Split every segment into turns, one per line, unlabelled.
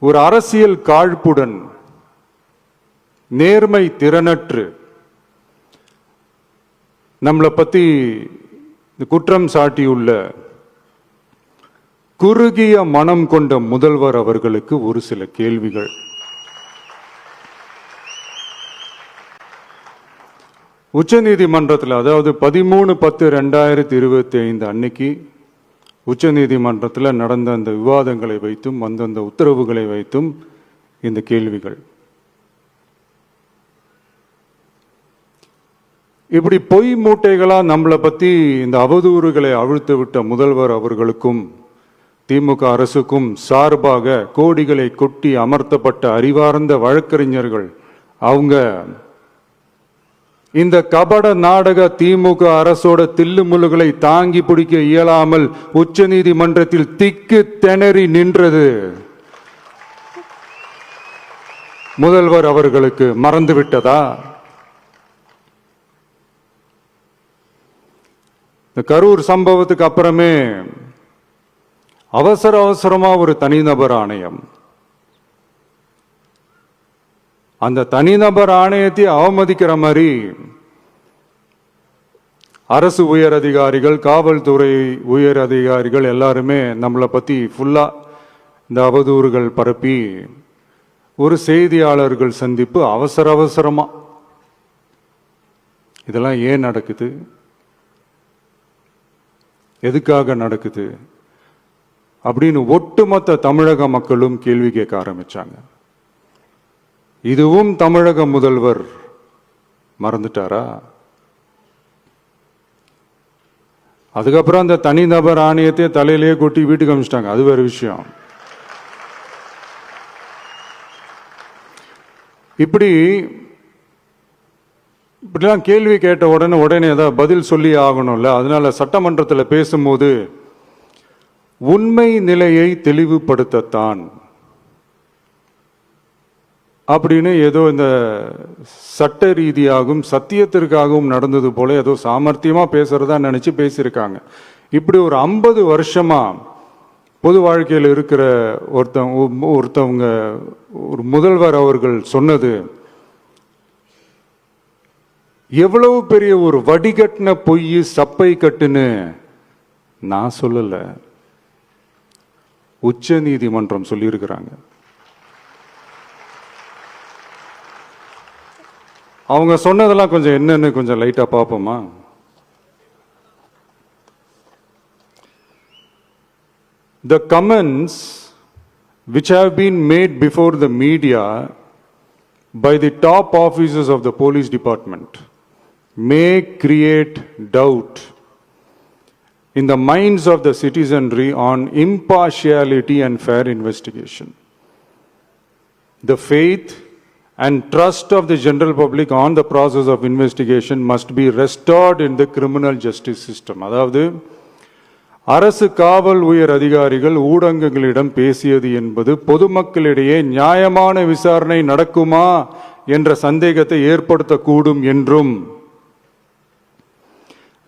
ஒரு அரசியல் காழ்ப்புடன் நேர்மை திறனற்று நம்மளை பத்தி குற்றம் சாட்டியுள்ள குறுகிய மனம் கொண்ட முதல்வர் அவர்களுக்கு ஒரு சில கேள்விகள். உச்சநீதிமன்றத்தில், அதாவது 13/10/2025 அன்னைக்கு உச்சநீதிமன்றத்தில் நடந்த அந்த விவாதங்களை வைத்தும் அந்தந்த உத்தரவுகளை வைத்தும் இந்த கேள்விகள். இப்படி பொய் மூட்டைகளா நம்மளை பத்தி இந்த அவதூறுகளை அவிழ்த்து விட்ட முதல்வர் அவர்களுக்கும் திமுக அரசுக்கும் சார்பாக கோடிகளை கொட்டி அமர்த்தப்பட்ட அறிவார்ந்த வழக்கறிஞர்கள் அவங்க இந்த கபட நாடக திமுக அரசோட தில்லுமுல்லுகளை தாங்கி பிடிக்க இயலாமல் உச்ச நீதிமன்றத்தில் திக்கு திணறி நின்றது முதல்வர் அவர்களுக்கு மறந்துவிட்டதா? இந்த கரூர் சம்பவத்துக்கு அப்புறமே அவசரமா ஒரு தனிநபர் ஆணையம், அந்த தனிநபர் ஆணையத்தை அவமதிக்கிற மாதிரி அரசு உயர் அதிகாரிகள், காவல்துறை உயர் அதிகாரிகள் எல்லாருமே நம்மளை பத்தி ஃபுல்லா இந்த அவதூறுகள் பரப்பி ஒரு செய்தியாளர்கள் சந்திப்பு அவசரமா. இதெல்லாம் ஏன் நடக்குது? எதுக்காக நடக்குது அப்படின்னு ஒட்டுமொத்த தமிழக மக்களும் கேள்வி கேட்க ஆரம்பிச்சாங்க. இதுவும் தமிழக முதல்வர் மறந்துட்டாரா? அதுக்கப்புறம் அந்த தனிநபர் ஆணையத்தை தலையிலேயே கொட்டி வீட்டுக்கு அனுப்பிச்சிட்டாங்க. அது வேற விஷயம். இப்படிலாம் கேள்வி கேட்ட உடனே ஏதாவது பதில் சொல்லி ஆகணும்ல. அதனால சட்டமன்றத்தில் பேசும்போது உண்மை நிலையை தெளிவுபடுத்தத்தான் அப்படின்னு ஏதோ இந்த சட்ட ரீதியாகவும் சத்தியத்திற்காகவும் நடந்தது போல ஏதோ சாமர்த்தியமா பேசுறதா நினைச்சு பேசியிருக்காங்க. இப்படி ஒரு 50 வருஷமா பொது வாழ்க்கையில் இருக்கிற ஒருத்தவங்க ஒரு முதல்வர் அவர்கள் சொன்னது எவ்வளவு பெரிய ஒரு வடிகட்டின பொய், சப்பை கட்டுன்னு நான் சொல்லல, உச்ச நீதிமன்றம் சொல்லியிருக்கிறாங்க. அவங்க சொன்னதெல்லாம் கொஞ்சம் என்னன்னு கொஞ்சம் லைட்டா பார்ப்போமா? The comments which have been made before the media by the top officers of the police department may create doubt in the minds of the citizenry on impartiality and fair investigation. The faith and trust of the general public on the process of investigation must be restored in the criminal justice system. அதாவது அரசு காவல் உயர் அதிகாரிகள் ஊடகங்களிடம் பேசியது என்பது பொதுமக்களிடையே நியாயமான விசாரணை நடக்குமா என்ற சந்தேகத்தை ஏற்படுத்தக்கூடும் என்றும்,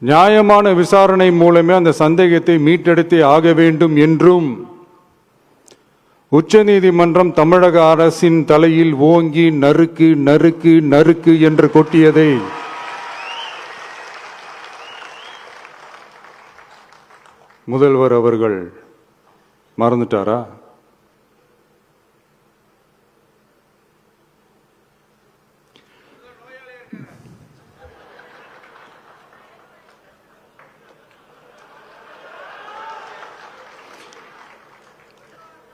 நியாயமான விசாரணை மூலமே அந்த சந்தேகத்தை மீட்டெடுத்தே ஆக வேண்டும் என்றும் உச்ச நீதிமன்றம் தமிழக அரசின் தலையில் ஓங்கி நறுக்கு நறுக்கு நறுக்கு என்று கொட்டியதை முதல்வர் அவர்கள் மறந்துட்டாரா?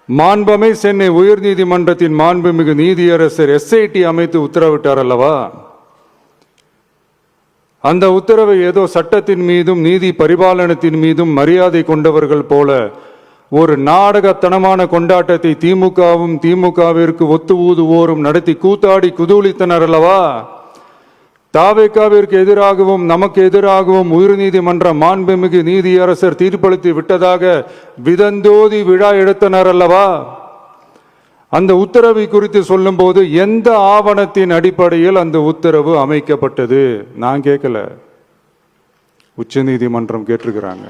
மாண்புமை சென்னை உயர் நீதிமன்றத்தின் மாண்புமிகு நீதியரசர் SIT அமைத்து உத்தரவிட்டார் அல்லவா? அந்த உத்தரவை ஏதோ சட்டத்தின் மீதும் நீதி பரிபாலனத்தின் மீதும் மரியாதை கொண்டவர்கள் போல ஒரு நாடகத்தனமான கொண்டாட்டத்தை திமுகவும் திமுகவிற்கு ஒத்து ஊதுவோரும் நடத்தி கூத்தாடி குதூளித்தனர் அல்லவா? தாவேகாவிற்கு எதிராகவும் நமக்கு எதிராகவும் உயர்நீதிமன்ற மாண்புமிகு நீதியரசர் தீர்ப்பளித்து விட்டதாக விதந்தோதி விழா எடுத்தனர் அல்லவா? அந்த உத்தரவை குறித்து சொல்லும் போது எந்த ஆவணத்தின் அடிப்படையில் அந்த உத்தரவு அமைக்கப்பட்டது? நான் கேட்கல, உச்ச நீதிமன்றம் கேட்டிருக்கிறாங்க.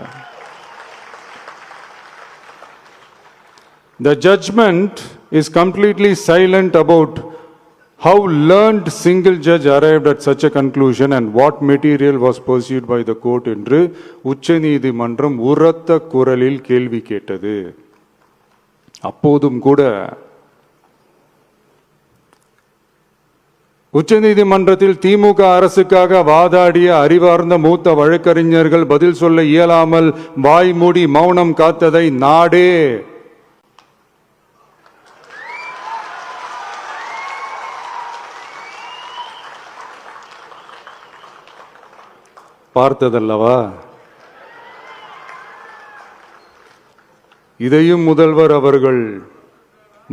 The judgment is completely silent about how learned single judge arrived at such a conclusion and what material was pursued by the court என்று உச்சநீதிமன்றம் உரத்த குரலில் கேள்வி கேட்டது. அப்போதும் கூட உச்சநீதிமன்றத்தில் திமுக அரசுக்காக வாதாடிய அறிவார்ந்த மூத்த வழக்கறிஞர்கள் பதில் சொல்ல இயலாமல் வாய் மூடி மௌனம் காத்ததை நாடே பார்த்ததல்லவா? இதையும் முதல்வர் அவர்கள்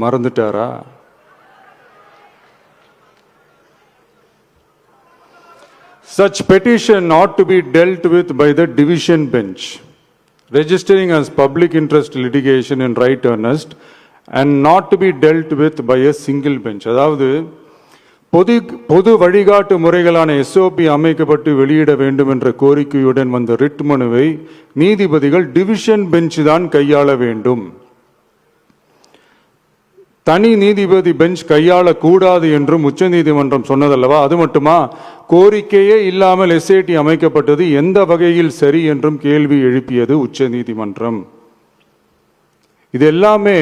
மறந்துட்டாரா? Such petition ought to be dealt with by the division bench, registering as public interest litigation in right earnest and not to be dealt with by a single bench. அதாவது பொது வழிகாட்டு முறைகளான SOP அமைக்கப்பட்டு வெளியிட வேண்டும் என்ற கோரிக்கையுடன் வந்த ரிட் மனுவை நீதிபதிகள் டிவிஷன் பெஞ்ச் தான் கையாள வேண்டும், தனி நீதிபதி பெஞ்ச் கையாளக்கூடாது என்றும் உச்சநீதிமன்றம் சொன்னதல்லவா? அது மட்டுமா, கோரிக்கையே இல்லாமல் SIT அமைக்கப்பட்டது எந்த வகையில் சரி என்றும் கேள்வி எழுப்பியது உச்சநீதிமன்றம். இது எல்லாமே